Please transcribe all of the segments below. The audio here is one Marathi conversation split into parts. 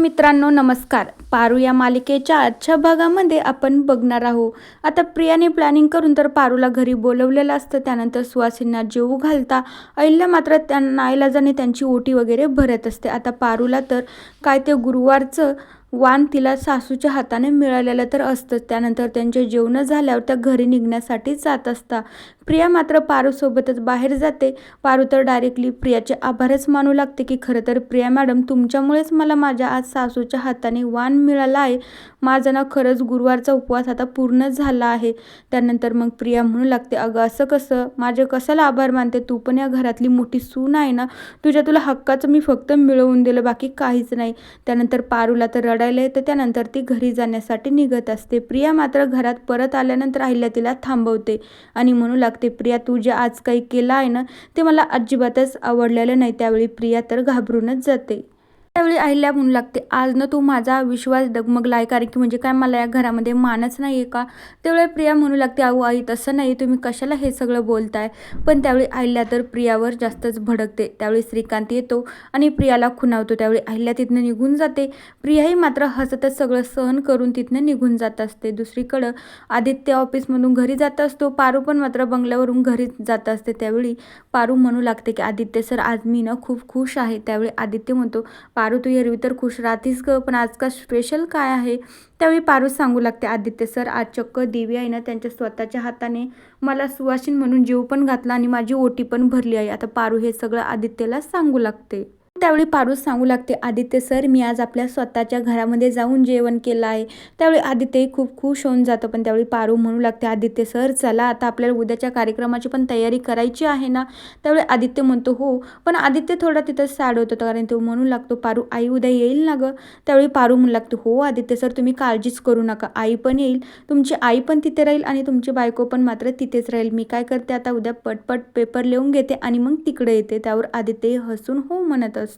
मित्रांनो नमस्कार. पारू या मालिकेच्या आजच्या भागामध्ये आपण बघणार आहोत. आता प्रियाने प्लॅनिंग करून तर पारूला घरी बोलवलेलं असतं. त्यानंतर सुवासिनींना जेवू घालता अहिल्या मात्र त्यांना नाईलाजाने त्यांची ओटी वगैरे भरत असते. आता पारूला तर काय ते गुरुवारचं वाण तिला सासूच्या हाताने मिळालेलं तर असतंच. त्यानंतर त्यांचे जेवण झाल्यावर त्या घरी निघण्यासाठी जात असता. प्रिया मात्र पारूसोबतच बाहेर जाते. पारू तर डायरेक्टली प्रियाचे आभारच मानू लागते की खरं तर प्रिया मॅडम तुमच्यामुळेच मला माझ्या आज सासूच्या हाताने वाण मिळाला आहे. माझा ना खरंच गुरुवारचा उपवास आता पूर्ण झाला आहे. त्यानंतर मग प्रिया म्हणू लागते, अगं असं कसं, माझे कशाला आभार मानते, तू पण या घरातली मोठी सून आहे ना, तुला हक्काचं मी फक्त मिळवून दिलं, बाकी काहीच नाही. त्यानंतर पारूला तर रडायला येतं. त्यानंतर ती घरी जाण्यासाठी निघत असते. प्रिया मात्र घरात परत आल्यानंतर अहिल्या तिला थांबवते आणि म्हणू लागते, प्रिया तू जे आज काही केलं आहे ना ते मला अजिबातच आवडलेलं नाही. त्यावेळी प्रिया तर घाबरूनच जाते. त्यावेळी अहिल्या म्हणू लागते, आज ना तू माझा विश्वास डगमगला आहे, कारण की म्हणजे काय मला या घरामध्ये मानच नाही आहे का. त्यावेळी प्रिया म्हणू लागते, अहो आई तसं नाही, तुम्ही कशाला हे सगळं बोलताय. पण त्यावेळी अहिल्या तर प्रियावर जास्तच भडकते. त्यावेळी श्रीकांत येतो आणि प्रियाला खुणावतो. त्यावेळी अहिल्या तिथनं निघून जाते. प्रियाही मात्र हसतच सगळं सहन करून तिथनं निघून जात असते. दुसरीकडं आदित्य ऑफिसमधून घरी जात असतो. पारू पण मात्र बंगल्यावरून घरी जात असते. त्यावेळी पारू म्हणू लागते की आदित्य सर आज मी ना खूप खुश आहे. त्यावेळी आदित्य म्हणतो, पारू तू एरवी तर खुश राहतीस ग, पण आज का स्पेशल काय आहे. त्यावेळी पारू सांगू लागते, आदित्य सर आज चक्क देवी आहे ना त्यांच्या स्वतःच्या हाताने मला सुवासिन म्हणून जीव पण घातला आणि माझी ओटी पण भरली आहे. आता पारू हे सगळं आदित्यला सांगू लागते. त्यावेळी पारू सांगू लागते, आदित्य सर मी आज आपल्या स्वतःच्या घरामध्ये जाऊन जेवण केलं आहे. त्यावेळी आदित्यही खूप खुश होऊन जातं. पण त्यावेळी पारू म्हणू लागते, आदित्य सर चला आता आपल्याला उद्याच्या कार्यक्रमाची पण तयारी करायची आहे ना. त्यावेळी आदित्य म्हणतो हो, पण आदित्य थोडा तिथं सॅड होतो कारण तो म्हणू लागतो, पारू आई उद्या येईल ना गं. त्यावेळी पारू म्हणू लागतो, हो आदित्य सर तुम्ही काळजीच करू नका, आई पण येईल, तुमची आई पण तिथे राहील आणि तुमची बायको पण मात्र तिथेच राहील. मी काय करते आता उद्या पटपट पेपर लिहून घेते आणि मग तिकडे येते. त्यावर आदित्य हसून हो म्हणत असतो.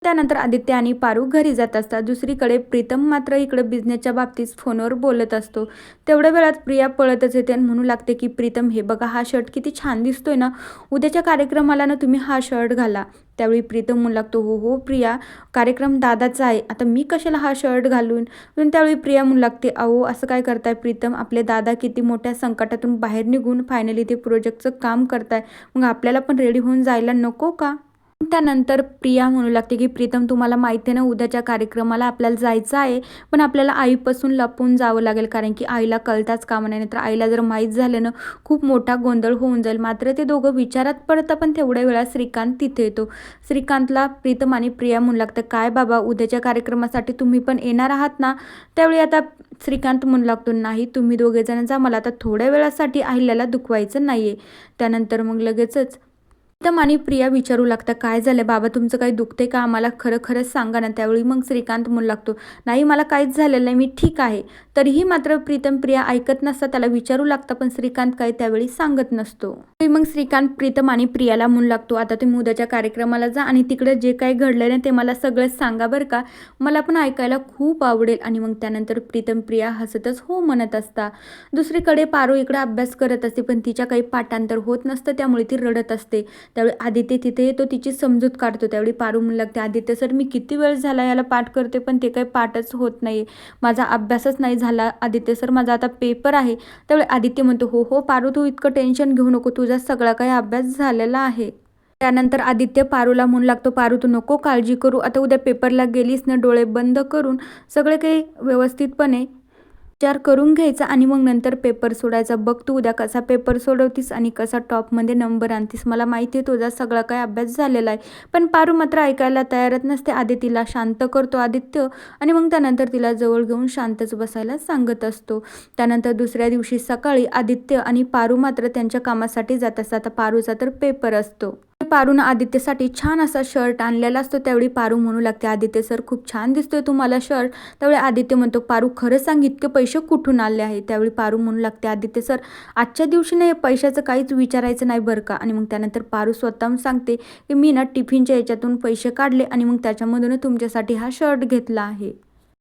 त्यानंतर आदित्य आणि पारू घरी जात असतात. दुसरीकडे प्रीतम मात्र इकडे बिझनेसच्या बाबतीत फोनवर बोलत असतो. तेवढ्या वेळात प्रिया पळतच येते आणि म्हणू लागते की प्रीतम हे बघा हा शर्ट किती छान दिसतोय ना, उद्याच्या कार्यक्रमाला ना तुम्ही हा शर्ट घाला. त्यावेळी प्रीतम म्हणू लागतो, हो हो प्रिया कार्यक्रम दादाचा आहे, आता मी कशाला हा शर्ट घालून. पण त्यावेळी प्रिया म्हणू लागते, अहो असं काय करताय प्रीतम, आपले दादा किती मोठ्या संकटातून बाहेर निघून फायनली ते प्रोजेक्टचं काम करताय, मग आपल्याला पण रेडी होऊन जायला नको का. त्यानंतर प्रिया म्हणू लागते की प्रीतम तुम्हाला माहिती आहे ना उद्याच्या कार्यक्रमाला आपल्याला जायचं आहे, पण आपल्याला आईपासून लपून जावं लागेल कारण की आईला कळताच कामा नाही, नाहीतर आईला जर माहीत झालं ना खूप मोठा गोंधळ होऊन जाईल. मात्र ते दोघं विचारात पडतं. पण तेवढ्या वेळा श्रीकांत तिथे येतो. श्रीकांतला प्रीतम आणि प्रिया म्हणू लागतं, काय बाबा उद्याच्या कार्यक्रमासाठी तुम्ही पण येणार आहात ना. त्यावेळी आता श्रीकांत म्हणू लागतो, नाही तुम्ही दोघेजण जा, मला आता थोड्या वेळासाठी अहिल्याला दुखवायचं नाही आहे. त्यानंतर मग लगेचच प्रीतम आणि प्रिया विचारू लागतात, काय झालं बाबा तुमचं काही दुखते का, आम्हाला खरं खरंच सांगा ना. त्यावेळी मग श्रीकांत म्हणू लागतो, नाही मला काहीच झालेलं नाही, मी ठीक आहे. तरीही मात्र प्रीतम प्रिया ऐकत नसतात. त्याला विचारू लागतं पण श्रीकांत काही त्यावेळी सांगत नसतो. मग श्रीकांत प्रीतम आणि प्रियाला म्हणू लागतो, आता तुम्ही उद्याच्या कार्यक्रमाला जा आणि तिकडे जे काही घडलं ना ते मला सगळं सांगा बरं का, मला पण ऐकायला खूप आवडेल. आणि मग त्यानंतर प्रीतम प्रिया हसतच हो म्हणत असता. दुसरीकडे पारू इकडे अभ्यास करत असते पण तिच्या काही पाठांतर होत नसतं, त्यामुळे ती रडत असते. त्यावेळी आदित्य तिथे येतो, तिची समजूत काढतो. त्यावेळी पारू म्हणू लागते, आदित्य सर मी किती वेळ झाला याला पाठ करते पण ते काही पाठच होत नाही, माझा अभ्यासच नाही झाला आदित्य सर, माझा आता पेपर आहे. त्यावेळी आदित्य म्हणतो, हो हो पारू तू इतकं टेन्शन घेऊ नको, तुझा सगळा काही अभ्यास झालेला आहे. त्यानंतर आदित्य पारूला म्हणू लागतो, पारू तू नको काळजी करू, आता उद्या पेपरला गेलीस ना डोळे बंद करून सगळे काही व्यवस्थितपणे विचार करून घ्यायचा आणि मग नंतर पेपर सोडायचा. बघ तू उद्या कसा पेपर सोडवतीस आणि कसा टॉपमध्ये नंबर आणतीस, मला माहिती आहे तुझा सगळा काही अभ्यास झालेला आहे. पण पारू मात्र ऐकायला तयारच नसते. आदितीला शांत करतो आदित्य आणि मग त्यानंतर तिला जवळ घेऊन शांतच बसायला सांगत असतो. त्यानंतर दुसऱ्या दिवशी सकाळी आदित्य आणि पारू मात्र त्यांच्या कामासाठी जात असतात. पारूचा तर पेपर असतो. पारून आदित्यसाठी छान असा शर्ट आणलेला असतो. त्यावेळी पारू म्हणू लागते, आदित्य सर खूप छान दिसतोय तुम्हाला शर्ट. त्यावेळी आदित्य म्हणतो, पारू खरं सांग इतके पैसे कुठून आले आहे. त्यावेळी पारू म्हणू लागते, आदित्य सर आजच्या दिवशी नाही पैशाचं काहीच विचारायचं नाही बरं का. आणि मग त्यानंतर पारू स्वतःहून सांगते की मी ना टिफिनच्या याच्यातून पैसे काढले आणि मग त्याच्यामधून तुमच्यासाठी हा शर्ट घेतला आहे.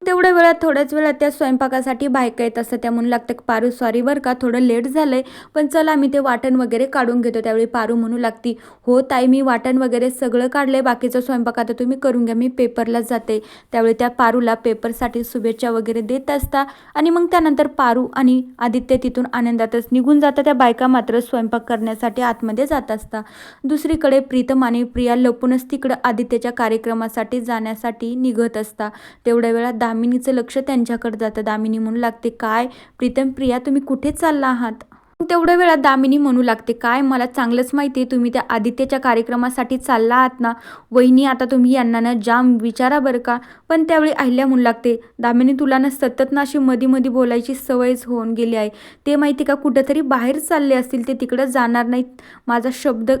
तेवढ्या वेळात थोड्याच वेळात त्या स्वयंपाकासाठी बायका येत असतात. त्या म्हणू लागतात, पारू सॉरी बरं का, थोडं लेट झालंय, पण चला मी ते वाटण वगैरे काढून घेतो. त्यावेळी पारू म्हणू लागती, हो ताई मी वाटण वगैरे सगळं काढलंय, बाकीचं स्वयंपाक आता तुम्ही करून घ्या, मी पेपरला जाते. त्यावेळी त्या पारूला पेपरसाठी शुभेच्छा वगैरे देत असता आणि मग त्यानंतर पारू आणि आदित्य तिथून आनंदातच निघून जातात. त्या बायका मात्र स्वयंपाक करण्यासाठी आतमध्ये जात असता. दुसरीकडे प्रीतम आणि प्रिया लपूनच तिकडं आदित्यच्या कार्यक्रमासाठी जाण्यासाठी निघत असता. तेवढ्या वेळात दामिनीचं लक्ष त्यांच्याकडे जातं. दामिनी म्हणू लागते, काय प्रीतम प्रिया तुम्ही कुठे चालला आहात? तेवढ्या वेळात दामिनी म्हणू लागते, काय मला चांगलंच माहिती आहे तुम्ही त्या आदित्यच्या कार्यक्रमासाठी चालला आहात ना वहिनी, आता तुम्ही यांना ना जाम विचारा बरं का. पण त्यावेळी अहिल्या म्हणू लागते, दामिनी तुला ना सतत ना अशी मधी मधी बोलायची सवयच होऊन गेली आहे. ते माहिती का कुठंतरी बाहेर चालले असतील, ते तिकडं जाणार नाहीत, माझा शब्द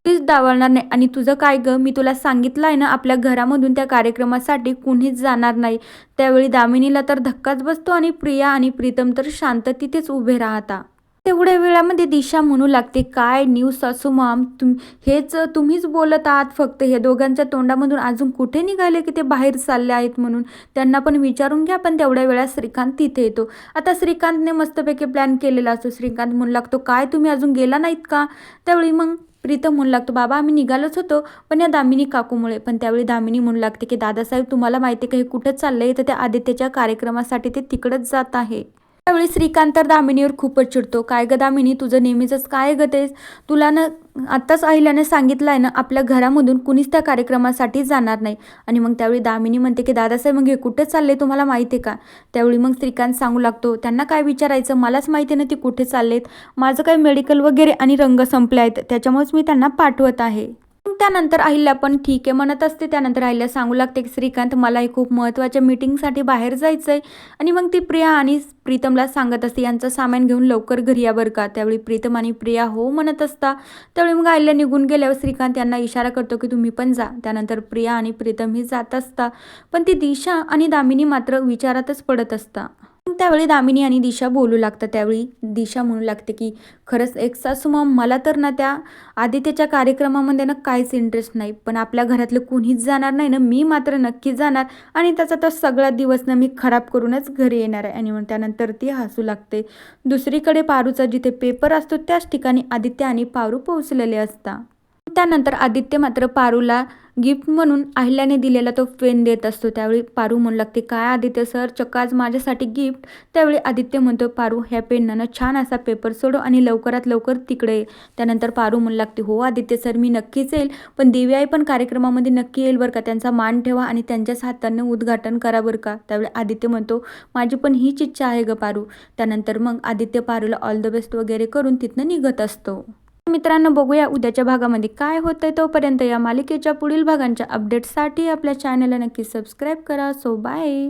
प्लीज डावलणार नाही. आणि तुझं काय गं, मी तुला सांगितलं आहे ना आपल्या घरामधून त्या कार्यक्रमासाठी कुणीच जाणार नाही. त्यावेळी दामिनीला तर धक्काच बसतो आणि प्रिया आणि प्रीतम तर शांत तिथेच उभे राहता. तेवढ्या वेळामध्ये दिशा म्हणू लागते, काय न्यू सासू माम, तुम्हीच बोलत आहात फक्त, हे दोघांच्या तोंडामधून अजून कुठे निघाले की ते बाहेर चालले आहेत म्हणून, त्यांना पण विचारून घ्या. पण तेवढ्या वेळात श्रीकांत तिथे येतो. आता श्रीकांतने मस्तपैकी प्लॅन केलेला असतो. श्रीकांत म्हणू लागतो, काय तुम्ही अजून गेला नाहीत का? त्यावेळी मग प्रीतम म्हणू लागतो, बाबा आम्ही निघालोच होतो पण या दामिनी काकूमुळे. पण त्यावेळी दामिनी म्हणू लागते की दादासाहेब तुम्हाला माहिती आहे का हे कुठं चाललंय? तर त्या आदित्यच्या कार्यक्रमासाठी ते तिकडंच जात आहे. त्यावेळी श्रीकांत तर दामिनीवर खूपच चिडतो, काय ग दामिनी तुझं नेहमीच काय ग तेच, तुला ना आत्ताच अहिल्याने सांगितलं आहे ना आपल्या घरामधून कुणीच त्या कार्यक्रमासाठी जाणार नाही. आणि मग त्यावेळी दामिनी म्हणते की दादासाहेब मग हे कुठे चालले तुम्हाला माहिती आहे का? त्यावेळी मग श्रीकांत सांगू लागतो, त्यांना काय विचारायचं, मलाच माहिती आहे ना ते कुठे चाललेत, माझं काही मेडिकल वगैरे आणि रंग संपले आहेत त्याच्यामुळेच मी त्यांना पाठवत आहे. त्यानंतर अहिल्या पण ठीक आहे म्हणत असते. त्यानंतर अहिल्या सांगू लागते की श्रीकांत मला खूप महत्त्वाच्या मीटिंगसाठी बाहेर जायचं आहे. आणि मग ती प्रिया आणि प्रीतमला सांगत असते, यांचं सामान घेऊन लवकर घरी या बरं का. त्यावेळी प्रीतम आणि प्रिया हो म्हणत असता. त्यावेळी मग अहिल्या निघून गेल्यावर श्रीकांत यांना इशारा करतो की तुम्ही पण जा. त्यानंतर प्रिया आणि प्रीतम ही जात असता. पण ती दिशा आणि दामिनी मात्र विचारातच पडत असता. त्यावेळी दामिनी आणि दिशा बोलू लागतात. त्यावेळी दिशा म्हणू लागते की खरंच एक सासूमाम, मला तर ना त्या आदित्यच्या कार्यक्रमामध्ये ना काहीच इंटरेस्ट नाही, पण आपल्या घरातलं कुणीच जाणार नाही ना, मी मात्र नक्की जाणार आणि त्याचा तर सगळा दिवस ना मी खराब करूनच घरी येणार आहे. आणि मग त्यानंतर ती हसू लागते. दुसरीकडे पारूचा जिथे पेपर असतो त्याच ठिकाणी आदित्य आणि पारू पोहोचलेले असतात. त्यानंतर आदित्य मात्र पारूला गिफ्ट म्हणून अहिल्याने दिलेला तो पेन देत असतो. त्यावेळी पारू म्हणू लागते, काय आदित्य सर चक्क आज माझ्यासाठी गिफ्ट? त्यावेळी आदित्य म्हणतो, पारू ह्या पेननं छान असा पेपर सोडव आणि लवकरात लवकर तिकडे ये. त्यानंतर पारू म्हणू लागते, हो आदित्य सर मी नक्कीच येईल, पण दिव्याई पण कार्यक्रमामध्ये नक्की येईल बरं का, त्यांचा मान ठेवा आणि त्यांच्याच हाताने उद्घाटन करा बरं का. त्यावेळी आदित्य म्हणतो, माझी पण हीच इच्छा आहे ग पारू. त्यानंतर मग आदित्य पारूला ऑल द बेस्ट वगैरे करून तिथनं निघत असतो. मित्रांनो बघूया उद्याच्या भागामध्ये काय होतंय. तोपर्यंत या मालिकेच्या पुढील भागांच्या अपडेट्ससाठी आपल्या चॅनलला नक्की सबस्क्राईब करा. So bye.